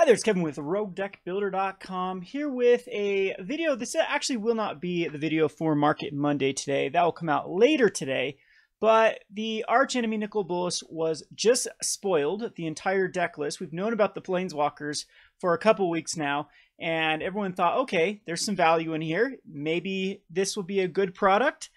there, it's Kevin with RogueDeckBuilder.com here with a video. This actually will not be the video for Market Monday today. That will come out later today. But the Archenemy Nicol Bolas was just spoiled, the entire deck list. We've known about the Planeswalkers for a couple weeks now, and everyone thought, okay, there's some value in here. Maybe this will be a good product.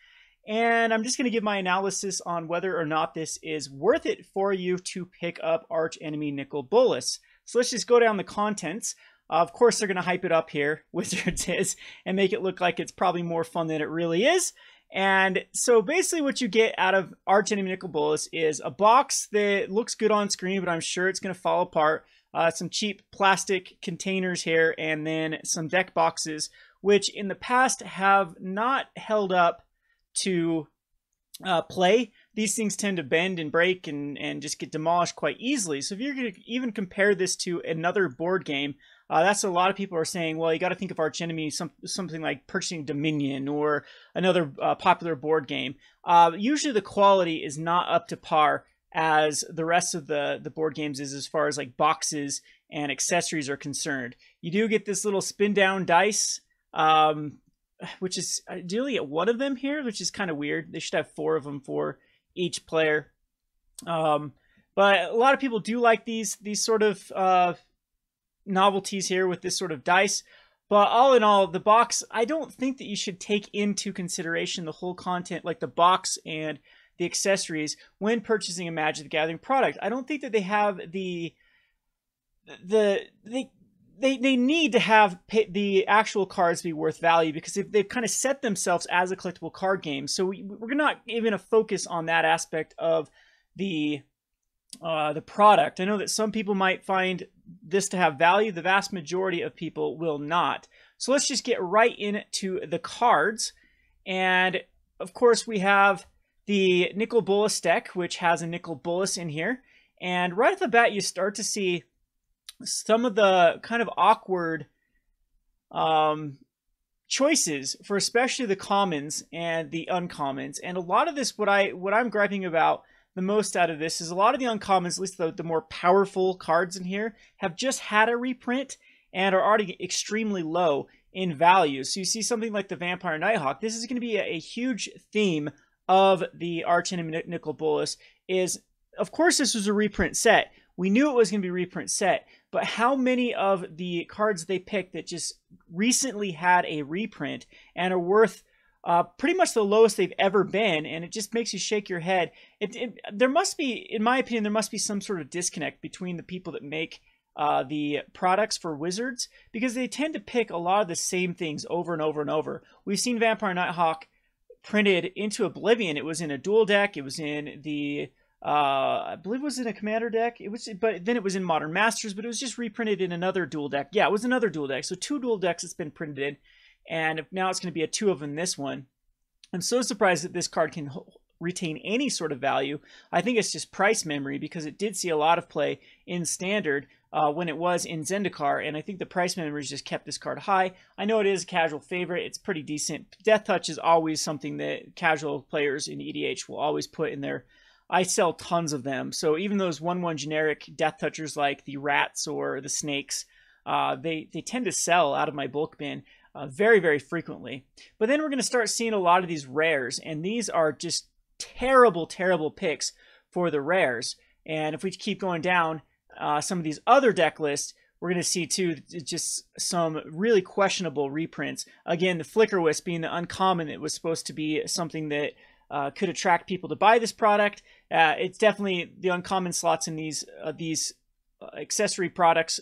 And I'm just going to give my analysis on whether or not this is worth it for you to pick up Archenemy Nicol Bolas. So let's just go down the contents. Of course, they're going to hype it up here, Wizards is, and make it look like it's probably more fun than it really is. And so basically what you get out of Archenemy Nicol Bolas is a box that looks good on screen, but I'm sure it's going to fall apart. Some cheap plastic containers here, and then some deck boxes, which in the past have not held up to play. These things tend to bend and break and just get demolished quite easily. So if you're going to even compare this to another board game, that's what a lot of people are saying, well, you got to think of Archenemy something like purchasing Dominion or another popular board game. Usually the quality is not up to par as the rest of the board games is as far as like boxes and accessories are concerned. You do get this little spin down dice, which is ideally at one of them here, which is kind of weird. They should have 4 of them for each player. But a lot of people do like these sort of novelties here with this sort of dice. But all in all, the box, I don't think that you should take into consideration the whole content, like the box and the accessories, when purchasing a Magic the Gathering product. I don't think that they have they need to have the actual cards be worth value, because they've kind of set themselves as a collectible card game. So we're not even going to focus on that aspect of the product. I know that some people might find this to have value. The vast majority of people will not. So let's just get right into the cards. And of course we have the Nicol Bolas deck, which has a Nicol Bolas in here. And right off the bat, you start to see some of the kind of awkward choices for especially the commons and the uncommons. And a lot of this, what I'm griping about the most out of this is a lot of the uncommons, at least the more powerful cards in here, have just had a reprint and are already extremely low in value. So you see something like the Vampire Nighthawk. This is going to be a huge theme of the Archenemy Nicol Bolas. Is, of course, this was a reprint set. We knew it was going to be a reprint set, but how many of the cards they picked that just recently had a reprint and are worth pretty much the lowest they've ever been, and it just makes you shake your head. There must be, in my opinion, there must be some sort of disconnect between the people that make the products for Wizards, because they tend to pick a lot of the same things over and over and over. We've seen Vampire Nighthawk printed into Oblivion. It was in a dual deck. It was in the I believe it was in a Commander deck. But then it was in Modern Masters, but it was just reprinted in another dual deck. Yeah, it was another dual deck. So 2 dual decks it's been printed in, and now it's going to be a 2 of them in this one. I'm so surprised that this card can retain any sort of value. I think it's just price memory, because it did see a lot of play in Standard when it was in Zendikar, and I think the price memory just kept this card high. I know it is a casual favorite. It's pretty decent. Death Touch is always something that casual players in EDH will always put in their... I sell tons of them. So even those 1/1 generic Death Touchers like the rats or the snakes, they tend to sell out of my bulk bin very, very frequently. But then we're going to start seeing a lot of these rares, and these are just terrible, terrible picks for the rares. And if we keep going down some of these other deck lists, we're going to see too just some really questionable reprints. Again, the Flicker Wisp being the uncommon, it was supposed to be something that could attract people to buy this product. It's definitely the uncommon slots in these accessory products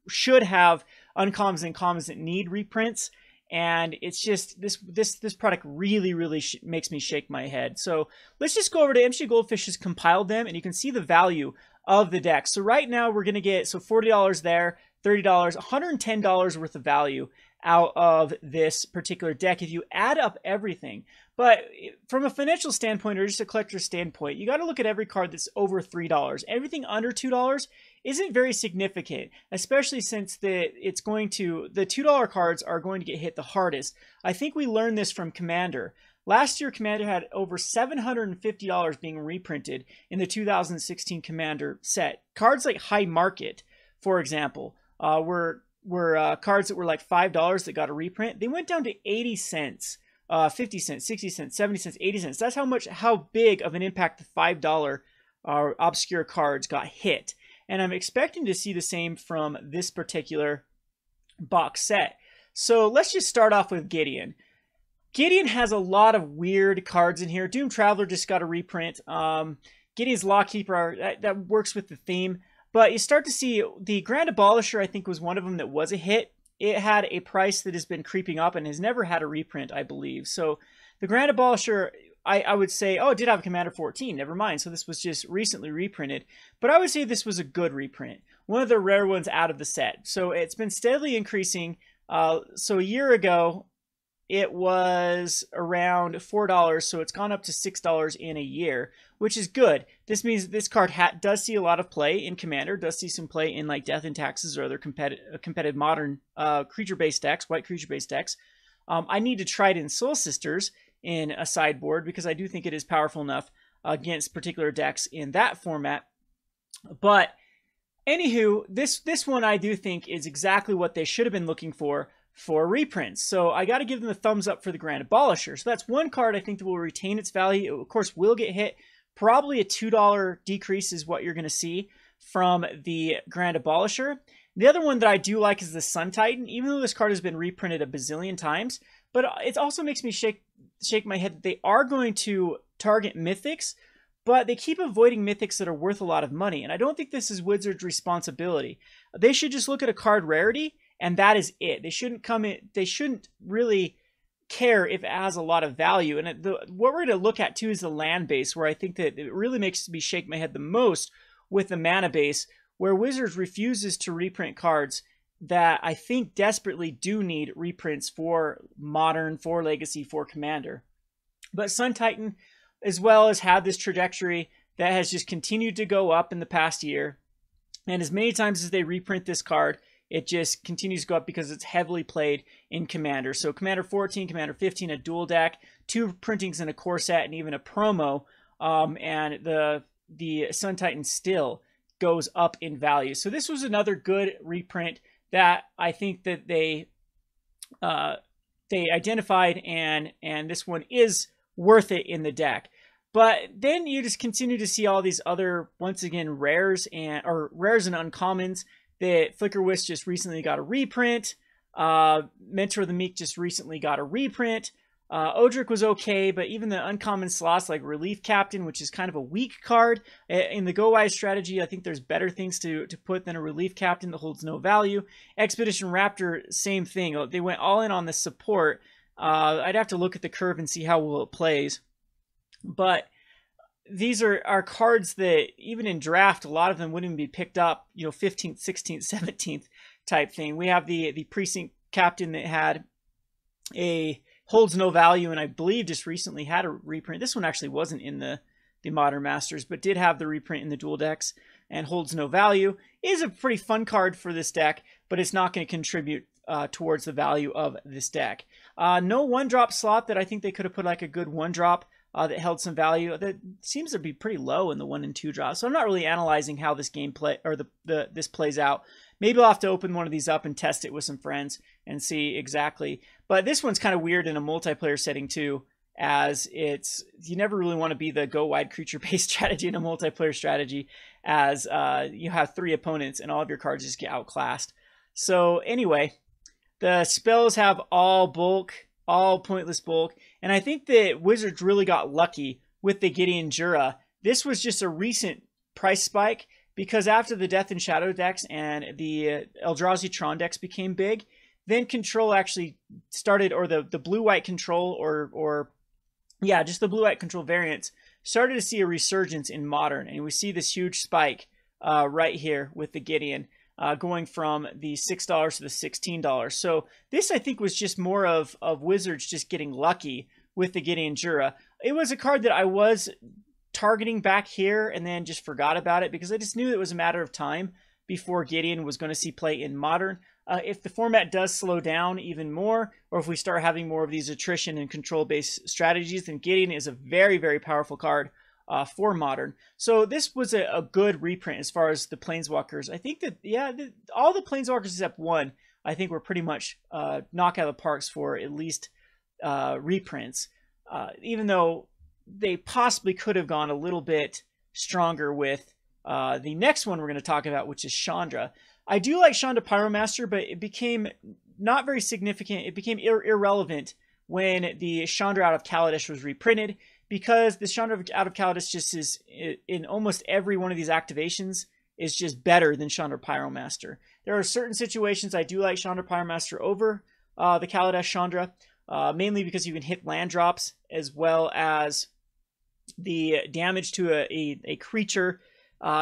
should have uncommons and commons that need reprints, and it's just this product really makes me shake my head. So let's just go over to MTG Goldfish has compiled them, and you can see the value of the deck. So right now we're gonna get $40 there, $30, $110 worth of value out of this particular deck if you add up everything. But from a financial standpoint or just a collector's standpoint, you got to look at every card that's over $3. Everything under $2 isn't very significant, especially since the $2 cards are going to get hit the hardest. I think we learned this from Commander. Last year, Commander had over $750 being reprinted in the 2016 Commander set. Cards like High Market, for example, were cards that were like $5 that got a reprint. They went down to 80 cents, 50 cents, 60 cents, 70 cents, 80 cents. That's how big of an impact the $5 obscure cards got hit. And I'm expecting to see the same from this particular box set. So let's just start off with Gideon. Gideon has a lot of weird cards in here. Doom Traveler just got a reprint. Gideon's Lawkeeper, that works with the theme. But you start to see the Grand Abolisher, I think, was one of them that was a hit. It had a price that has been creeping up and has never had a reprint, I believe. So the Grand Abolisher, I would say, oh, it did have a Commander 14. Never mind. So this was just recently reprinted. But I would say this was a good reprint. One of the rare ones out of the set. So it's been steadily increasing. So a year ago, it was around $4, so it's gone up to $6 in a year, which is good. This means this card does see a lot of play in Commander, does see some play in like Death and Taxes or other competitive modern creature-based decks, white creature-based decks. I need to try it in Soul Sisters in a sideboard because I do think it is powerful enough against particular decks in that format. But anywho, this one I do think is exactly what they should have been looking for reprints. So I got to give them a thumbs up for the Grand Abolisher. So that's one card I think that will retain its value. It, of course, will get hit. Probably a $2 decrease is what you're going to see from the Grand Abolisher. The other one that I do like is the Sun Titan, even though this card has been reprinted a bazillion times. But it also makes me shake my head that they are going to target Mythics, but they keep avoiding Mythics that are worth a lot of money. And I don't think this is Wizards' responsibility. They should just look at a card rarity, and that is it. They shouldn't come in. They shouldn't really care if it has a lot of value. And what we're going to look at too is the land base, where I think that it really makes me shake my head the most with the mana base, where Wizards refuses to reprint cards that I think desperately do need reprints for Modern, for Legacy, for Commander. But Sun Titan, as well, has had this trajectory that has just continued to go up in the past year. And as many times as they reprint this card, it just continues to go up because it's heavily played in Commander. So Commander 14, Commander 15, a dual deck, 2 printings in a core set, and even a promo. And the Sun Titan still goes up in value. So this was another good reprint that I think that they identified, and this one is worth it in the deck. But then you just continue to see all these other, once again, rares and uncommons. That Flicker Wisp just recently got a reprint. Mentor of the Meek just recently got a reprint. Odric was okay, but even the uncommon slots like Relief Captain, which is kind of a weak card in the Go Wise strategy, I think there's better things to put than a Relief Captain that holds no value. Expedition Raptor, same thing. They went all in on the support. I'd have to look at the curve and see how well it plays. But these are cards that even in draft, a lot of them wouldn't even be picked up, 15th, 16th, 17th type thing. We have the Precinct Captain that had a holds no value, and I believe just recently had a reprint. This one actually wasn't in the Modern Masters, but did have the reprint in the dual decks, and holds no value. It is a pretty fun card for this deck, but it's not going to contribute towards the value of this deck. No 1-drop slot that I think they could have put like a good 1-drop that held some value. That seems to be pretty low in the 1 and 2 drops. So I'm not really analyzing how this gameplay or this plays out. Maybe I'll have to open one of these up and test it with some friends and see exactly. But this one's kind of weird in a multiplayer setting too, as you never really want to be the go wide creature based strategy in a multiplayer strategy, as you have 3 opponents and all of your cards just get outclassed. So anyway, the spells have all bulk, all pointless bulk. And I think that Wizards really got lucky with the Gideon Jura. This was just a recent price spike because after the Death and Shadow decks and the Eldrazi Tron decks became big, then Control actually started, or the blue-white Control, just the blue-white Control variants started to see a resurgence in Modern. And we see this huge spike right here with the Gideon. Going from the $6 to the $16. So this, I think, was just more of Wizards just getting lucky with the Gideon Jura. It was a card that I was targeting back here and then just forgot about it because I just knew it was a matter of time before Gideon was going to see play in Modern. If the format does slow down even more, or if we start having more of these attrition and control-based strategies, then Gideon is a very, very powerful card for Modern. So this was a good reprint as far as the Planeswalkers. I think that, yeah, all the Planeswalkers except one, I think were pretty much knock out of the parks for at least reprints. Even though they possibly could have gone a little bit stronger with the next one we're going to talk about, which is Chandra. I do like Chandra Pyromaster, but it became not very significant. It became irrelevant when the Chandra Out of Kaladesh was reprinted, because the Chandra Out of Kaladesh just is, in almost every one of these activations, is just better than Chandra Pyromaster. There are certain situations I do like Chandra Pyromaster over the Kaladesh Chandra, mainly because you can hit land drops, as well as the damage to a creature.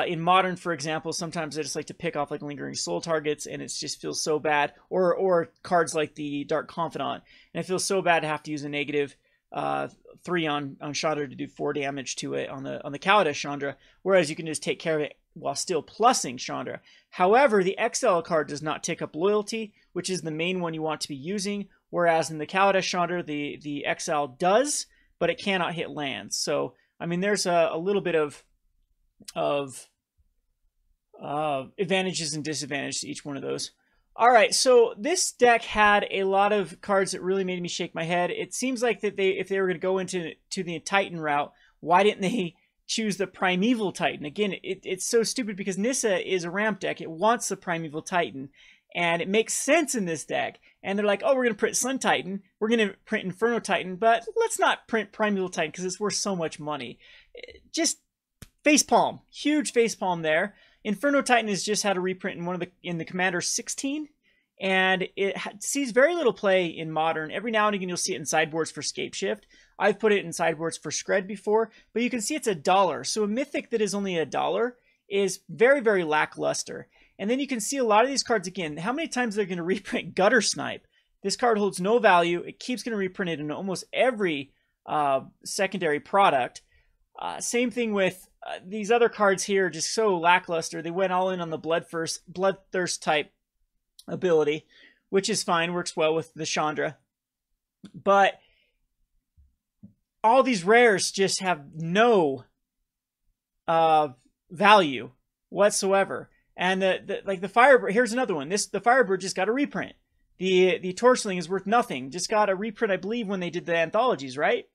In Modern, for example, sometimes I just like to pick off like Lingering Soul targets, and it just feels so bad. Or cards like the Dark Confidant, and it feels so bad to have to use a negative 3 on Chandra to do 4 damage to it on the Kaladesh Chandra, whereas you can just take care of it while still plussing Chandra. However, the XL card does not tick up loyalty, which is the main one you want to be using, whereas in the Kaladesh Chandra, the XL does, but it cannot hit lands. So, I mean, there's a little bit of advantages and disadvantages to each one of those. All right, so this deck had a lot of cards that really made me shake my head. It seems like that if they were going to go into the Titan route, why didn't they choose the Primeval Titan? Again, it's so stupid because Nissa is a ramp deck. It wants the Primeval Titan, and it makes sense in this deck. And they're like, oh, we're going to print Sun Titan, we're going to print Inferno Titan, but let's not print Primeval Titan because it's worth so much money. Just facepalm, huge facepalm there. Inferno Titan has just had a reprint in the Commander 16, and it sees very little play in Modern. Every now and again you'll see it in sideboards for Scapeshift. I've put it in sideboards for Skred before, but you can see it's $1. So a mythic that is only $1 is very, very lackluster. And then you can see a lot of these cards again. How many times they're going to reprint Gutter Snipe? This card holds no value. It keeps getting reprinted in almost every secondary product. Same thing with these other cards here, just so lackluster. They went all in on the Bloodthirst type ability, which is fine, works well with the Chandra. But all these rares just have no value whatsoever. And the Firebird, here's another one. The Firebird just got a reprint. The Torchling is worth nothing. Just got a reprint, I believe, when they did the anthologies, right?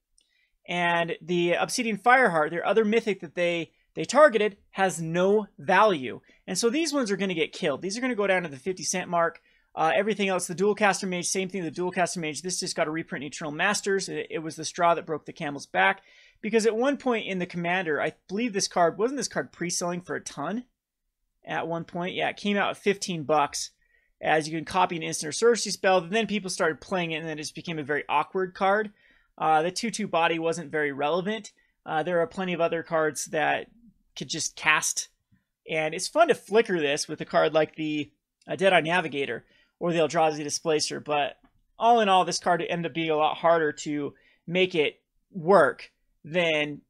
And the Obsidian Fireheart, their other mythic that they targeted, has no value. And so these ones are going to get killed. These are going to go down to the 50-cent mark. Everything else, the Dualcaster Mage, same thing, the Dualcaster Mage, this just got a reprint in Eternal Masters. It was the straw that broke the camel's back. Because at one point in the Commander, I believe wasn't this card pre-selling for a ton? At one point, yeah, it came out at $15. As you can copy an instant or sorcery spell, and then people started playing it, and then it just became a very awkward card. The 2/2 body wasn't very relevant. There are plenty of other cards that could just cast, and it's fun to flicker this with a card like the Deadeye Navigator or the Eldrazi Displacer, but all in all, this card ended up being a lot harder to make it work than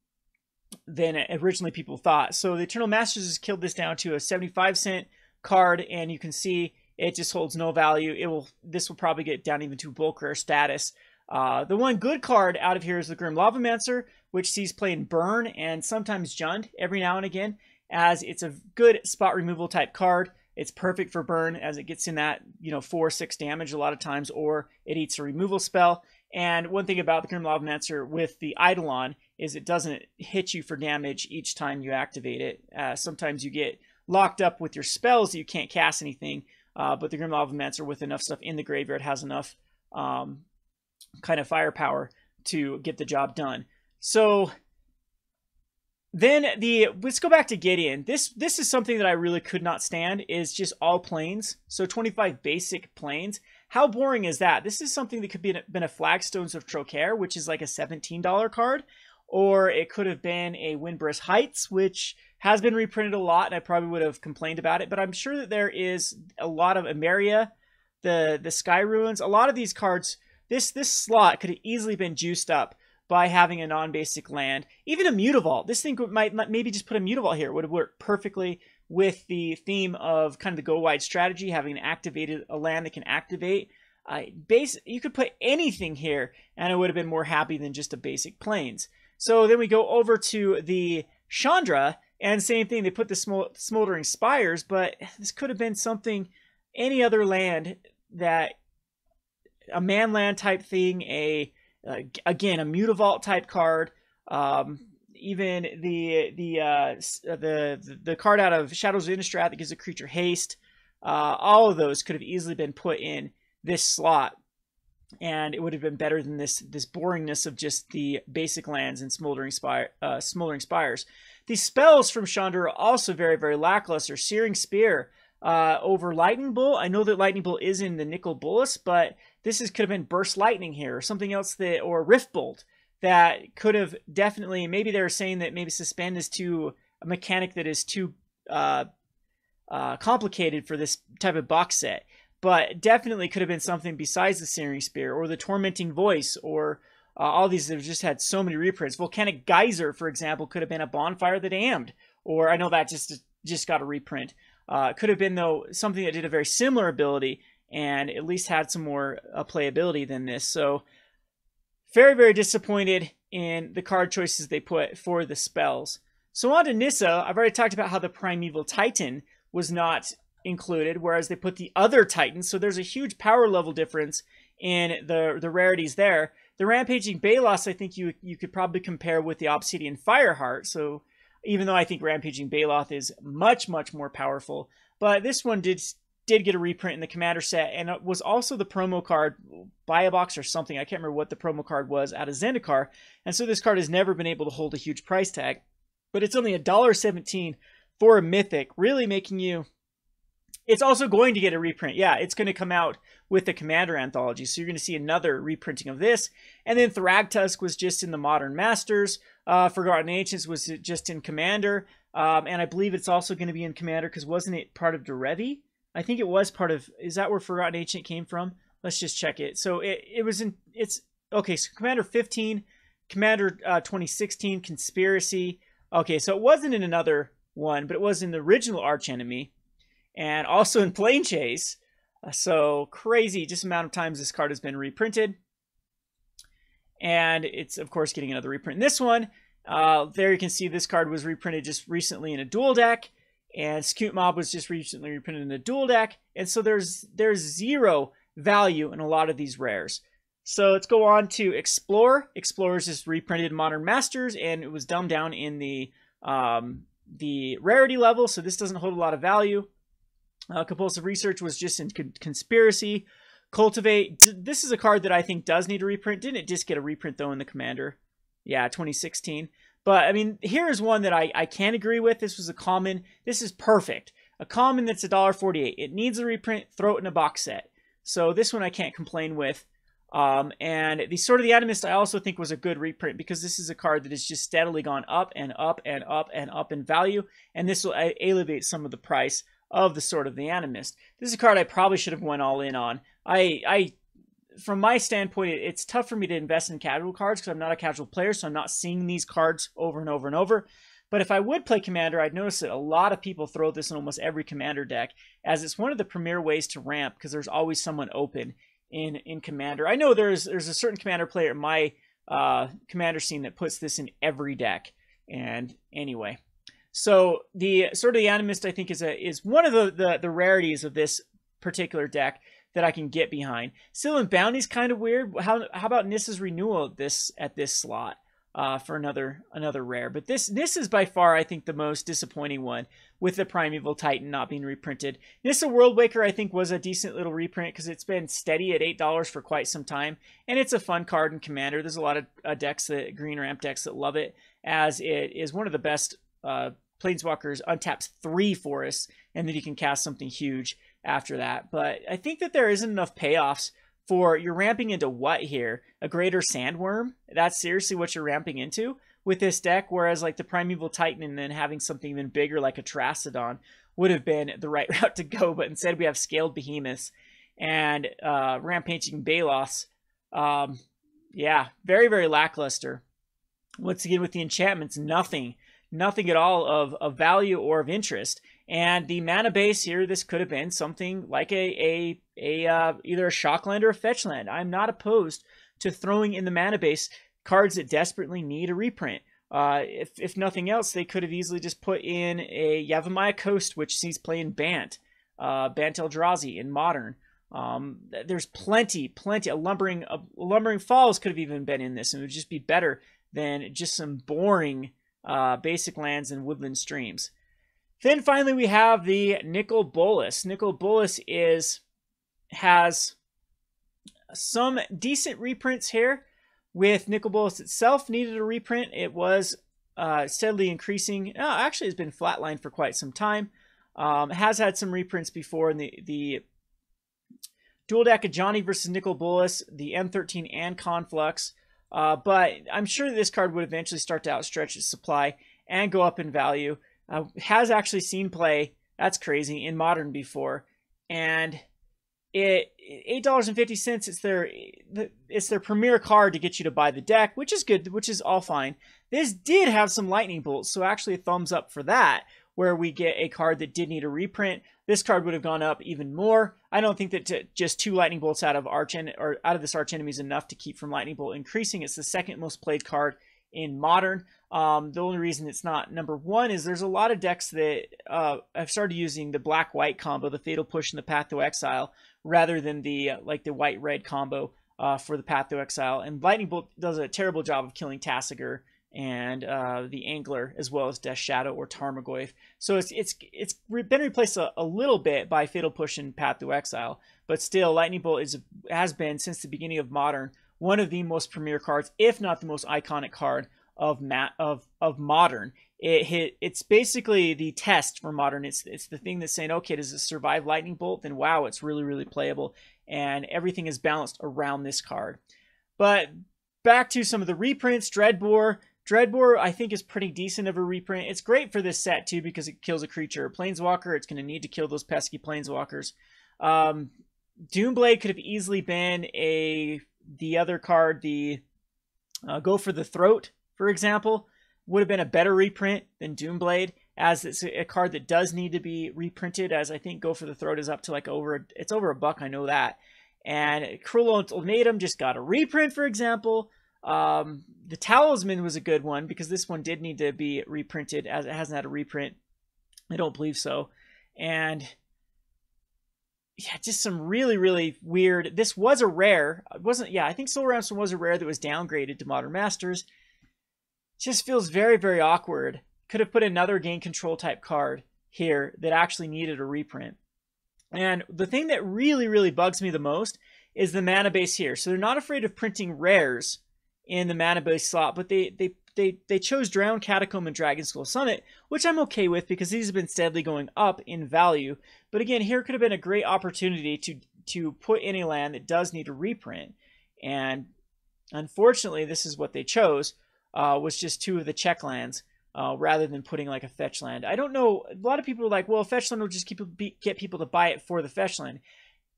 originally people thought. So the Eternal Masters has killed this down to a 75-cent card, and you can see it just holds no value. This will probably get down even to bulk rare status. The one good card out of here is the Grim Lavamancer, which sees play in Burn and sometimes Jund every now and again, as it's a good spot removal type card. It's perfect for Burn as it gets in that 4-6 damage a lot of times, or it eats a removal spell. And one thing about the Grim Lavamancer with the Eidolon is it doesn't hit you for damage each time you activate it. Sometimes you get locked up with your spells that you can't cast anything, but the Grim Lavamancer with enough stuff in the graveyard has enough kind of firepower to get the job done. So then let's go back to Gideon. This is something that I really could not stand, is just all planes. So 25 basic planes. How boring is that? This is something that could been a Flagstones of Trocaire, which is like a $17 card, or it could have been a Windbreast Heights, which has been reprinted a lot, and I probably would have complained about it, but I'm sure that there is a lot of Emeria, the Sky Ruins, a lot of these cards. This slot could have easily been juiced up by having a non-basic land. Even a Mutavault. This thing might maybe just put a Mutavault here. It would have worked perfectly with the theme of kind of the go-wide strategy, having a land that can activate. You could put anything here, and it would have been more happy than just a basic plains. So then we go over to the Chandra, and same thing, they put the Smoldering Spires, but this could have been something, any other land, that a manland type thing, again, a Mutavault type card, even the card out of Shadows of Innistrad that gives a creature haste. All of those could have easily been put in this slot, and it would have been better than this boringness of just the basic lands and Smoldering Spires. These spells from Chandra are also very, very lackluster. Searing Spear over Lightning Bolt. I know that Lightning Bolt is in the Nicol Bolas, but this could have been Burst Lightning here, or something else or Rift Bolt that could have definitely. Maybe they were saying that maybe Suspend is a mechanic that is too complicated for this type of box set. But definitely could have been something besides the Searing Spear or the Tormenting Voice, or all these that have just had so many reprints. Volcanic Geyser, for example, could have been a Bonfire the Damned, or I know that just got a reprint. Could have been, though, something that did a very similar ability and at least had some more playability than this. So very, very disappointed in the card choices they put for the spells. So on to Nissa. I've already talked about how the Primeval Titan was not included, whereas they put the other Titans. So there's a huge power level difference in the rarities there. The Rampaging Bolas, I think you could probably compare with the Obsidian Fireheart. So even though I think Rampaging Bolas is much, much more powerful, but this one did get a reprint in the Commander set, and it was also the promo card, buy a box or something. I can't remember what the promo card was out of Zendikar, and so this card has never been able to hold a huge price tag, but it's only $1.17 for a Mythic, really making you. It's also going to get a reprint. Yeah, it's going to come out with the Commander Anthology, so you're going to see another reprinting of this. And then Thragtusk was just in the Modern Masters. Forgotten Ancients was just in Commander. And I believe it's also going to be in Commander, because wasn't it part of Derevi? I think it was part of. Is that where Forgotten Ancient came from? Let's just check it. So it was in. It's okay. So Commander 15, Commander 2016, Conspiracy. Okay, so it wasn't in another one, but it was in the original Archenemy, and also in Plane Chase. So crazy, just amount of times this card has been reprinted. And it's, of course, getting another reprint in this one. There you can see this card was reprinted just recently in a dual deck. And Scute Mob was just recently reprinted in a dual deck. And so there's zero value in a lot of these rares. So let's go on to Explore. Explorer is just reprinted in Modern Masters, and it was dumbed down in the rarity level. So this doesn't hold a lot of value. Compulsive Research was just in Conspiracy. Cultivate. This is a card that I think does need a reprint. Didn't it just get a reprint, though, in the Commander? Yeah, 2016. But, I mean, here is one that I can agree with. This was a common. This is perfect. A common that's $1.48. It needs a reprint. Throw it in a box set. So this one I can't complain with. And the Sword of the Animist I also think was a good reprint, because this is a card that has just steadily gone up and up and up and up in value. And this will elevate some of the price of the Sword of the Animist. This is a card I probably should have went all in on. From my standpoint, it's tough for me to invest in casual cards because I'm not a casual player, so I'm not seeing these cards over and over and over. But if I would play Commander, I'd notice that a lot of people throw this in almost every Commander deck, as it's one of the premier ways to ramp, because there's always someone open in Commander. I know there's a certain Commander player in my Commander scene that puts this in every deck. And anyway, so the Sword of the Animist, I think, is one of the rarities of this particular deck that I can get behind. Sylvan Bounty's kind of weird. How about Nissa's Renewal at this slot for another rare? But this is by far, I think, the most disappointing one, with the Primeval Titan not being reprinted. Nissa Worldwaker, I think, was a decent little reprint because it's been steady at $8 for quite some time, and it's a fun card in Commander. There's a lot of decks, green ramp decks, that love it, as it is one of the best Planeswalkers. Untaps 3 forests, and then you can cast something huge after that. But I think that there isn't enough payoffs for, you're ramping into what here? A Greater Sandworm? That's seriously what you're ramping into with this deck, whereas like the Primeval Titan and then having something even bigger like a Terastodon would have been the right route to go, but instead we have Scaled Behemoths and Rampaging Bolas. Yeah, very, very lackluster. Once again, with the enchantments, nothing at all of value or of interest. And the mana base here, this could have been something like either a Shockland or a Fetchland. I'm not opposed to throwing in the mana base cards that desperately need a reprint. If nothing else, they could have easily just put in a Yavimaya Coast, which sees play in Bant Eldrazi in Modern. There's plenty. A Lumbering Falls could have even been in this, and it would just be better than just some boring basic lands and woodland streams. Then finally we have the Nicol Bolas. Nicol Bolas has some decent reprints here. With Nicol Bolas itself needed a reprint. It was steadily increasing. Actually, it's been flatlined for quite some time. Has had some reprints before in the dual deck of Johnny versus Nicol Bolas, the M13 and Conflux. But I'm sure this card would eventually start to outstretch its supply and go up in value. Has actually seen play, that's crazy, in Modern before. And $8.50, it's their premier card to get you to buy the deck, which is good, which is all fine. This did have some lightning bolts, so actually a thumbs up for that, where we get a card that did need a reprint. This card would have gone up even more. I don't think that just 2 lightning bolts out of this Archenemy is enough to keep from lightning bolt increasing. It's the second most played card in Modern. The only reason it's not number 1 is there's a lot of decks that have started using the black-white combo, the Fatal Push and the Path to Exile, rather than the the white-red combo for the Path to Exile. And Lightning Bolt does a terrible job of killing Tasigur and the Angler, as well as Death Shadow or Tarmogoyf. So it's been replaced a little bit by Fatal Push and Path to Exile, but still Lightning Bolt has been, since the beginning of Modern, one of the most premier cards, if not the most iconic card of Modern. It's basically the test for Modern. It's the thing that's saying, okay, does it survive Lightning Bolt? Then wow, it's really, really playable, and everything is balanced around this card. But back to some of the reprints. Dreadbore, I think, is pretty decent of a reprint. It's great for this set, too, because it kills a creature or Planeswalker. It's going to need to kill those pesky Planeswalkers. Doomblade could have easily been the other card, the Go for the Throat, for example, would have been a better reprint than Doomblade, as it's a card that does need to be reprinted, as I think Go for the Throat is up to it's over $1, I know that. And Cruel Ultimatum just got a reprint, for example. The Talisman was a good one, because this one did need to be reprinted, as it hasn't had a reprint. I don't believe so. And yeah, just some really, really weird. This was a rare. It wasn't, yeah, I think Soul Ransom was a rare that was downgraded to Modern Masters. Just feels very, very awkward. Could have put another gain control type card here that actually needed a reprint. And the thing that really, really bugs me the most is the mana base here. So they're not afraid of printing rares in the mana base slot, but they chose Drown, Catacomb, and Dragon Skull Summit, which I'm okay with because these have been steadily going up in value. But again, here could have been a great opportunity to put in a land that does need a reprint. And unfortunately, this is what they chose, was just 2 of the check lands, rather than putting like a fetch land. I don't know, a lot of people are like, well, a fetch land will just get people to buy it for the fetch land.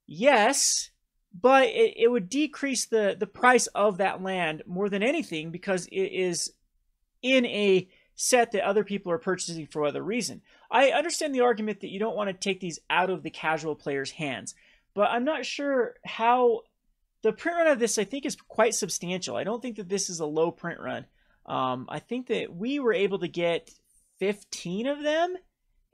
Yes, but it would decrease the price of that land more than anything, because it is in a set that other people are purchasing for other reason. I understand the argument that you don't want to take these out of the casual player's hands, but I'm not sure how. The print run of this, I think, is quite substantial. I don't think that this is a low print run. I think that we were able to get 15 of them,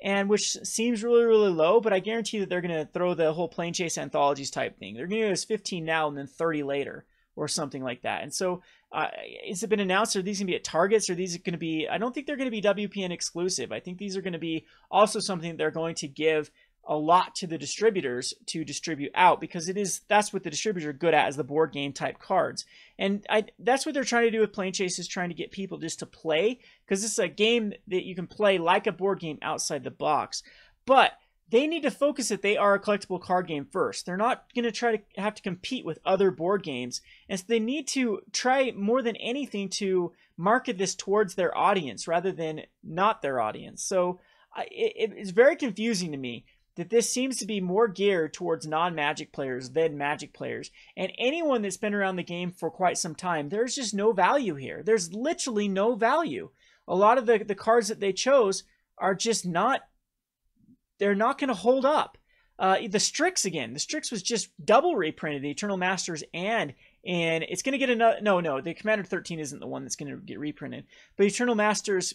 and which seems really, really low, but I guarantee that they're going to throw the whole Plane Chase Anthologies type thing. They're going to give us 15 now and then 30 later, or something like that. And so, has it been announced, are these going to be at Targets, or are these going to be, I don't think they're going to be WPN exclusive. I think these are going to be also something that they're going to give a lot to the distributors to distribute out, because that's what the distributors are good at, is the board game type cards. And that's what they're trying to do with Plane Chase, is trying to get people just to play, because this is a game that you can play like a board game outside the box. But they need to focus that they are a collectible card game first. They're not going to try to have to compete with other board games. And so they need to try more than anything to market this towards their audience rather than not their audience. So it's very confusing to me that this seems to be more geared towards non-Magic players than Magic players. And anyone that's been around the game for quite some time, there's just no value here. There's literally no value. A lot of the cards that they chose are just not, they're not going to hold up. The Strix, again, the Strix was just double reprinted, the Eternal Masters and and it's going to get another. No, the Commander 13 isn't the one that's going to get reprinted, but Eternal Masters,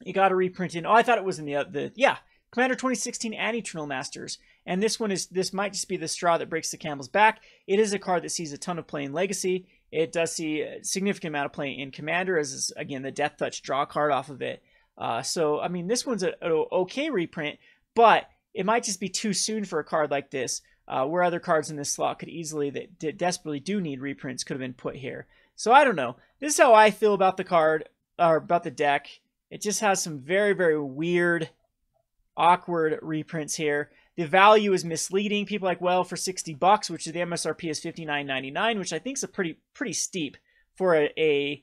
you got to reprint in. Oh, I thought it was in the yeah, Commander 2016 and Eternal Masters. And this might just be the straw that breaks the camel's back. It is a card that sees a ton of play in Legacy. It does see a significant amount of play in Commander, as is, again, the Death Touch draw card off of it. So, I mean, this one's an okay reprint, but it might just be too soon for a card like this, where other cards in this slot could easily, that desperately do need reprints, could have been put here. So, I don't know. This is how I feel about the card, or about the deck. It just has some very, very weird, awkward reprints here. The value is misleading. People are like, well, for $60, which is the MSRP is $59.99, which I think is a pretty steep for a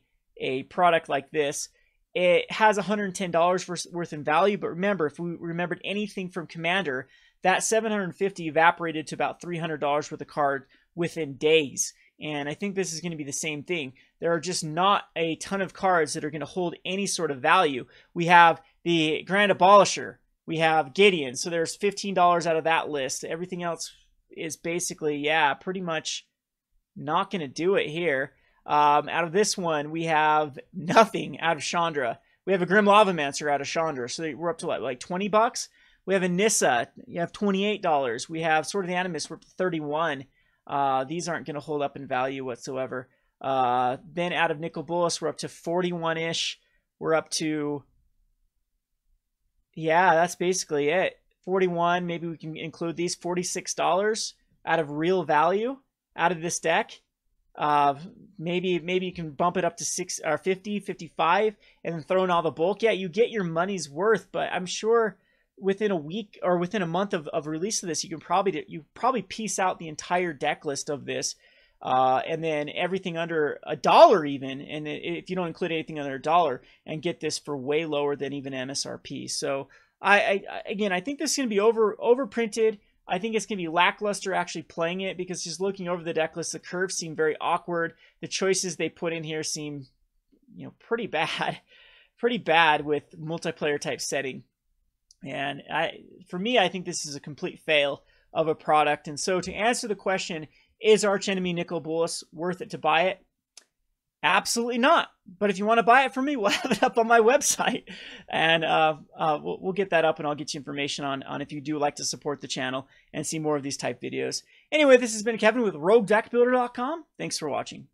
product like this. It has $110 worth in value, but remember, if we remembered anything from Commander, that $750 evaporated to about $300 worth of card within days. And I think this is going to be the same thing. There are just not a ton of cards that are going to hold any sort of value. We have the Grand Abolisher. We have Gideon, so there's $15 out of that list. Everything else is basically, yeah, pretty much not going to do it here. Out of this one, we have nothing out of Chandra. We have a Grim Lavamancer out of Chandra, so we're up to what, like $20? We have a Nissa, you have $28. We have Sword of the Animus, we're up to $31. These aren't going to hold up in value whatsoever. Then out of Nicol Bolas, we're up to 41-ish. We're up to... yeah, that's basically it. 41, maybe we can include these. $46 out of real value out of this deck. Maybe you can bump it up to 50, 55, and then throw in all the bulk. Yeah, you get your money's worth, but I'm sure within a week or within a month of release of this, you probably piece out the entire deck list of this. And then everything under $1 even, and if you don't include anything under $1, and get this for way lower than even MSRP. So again, I think this is going to be overprinted. I think it's going to be lackluster actually playing it, because just looking over the deck list, the curves seem very awkward. The choices they put in here seem, pretty bad with multiplayer type setting. And for me, I think this is a complete fail of a product. And so to answer the question, is Archenemy Nicol Bolas worth it to buy it? Absolutely not. But if you want to buy it from me, we'll have it up on my website. And we'll get that up, and I'll get you information on if you do like to support the channel and see more of these type videos. Anyway, this has been Kevin with RogueDeckBuilder.com. Thanks for watching.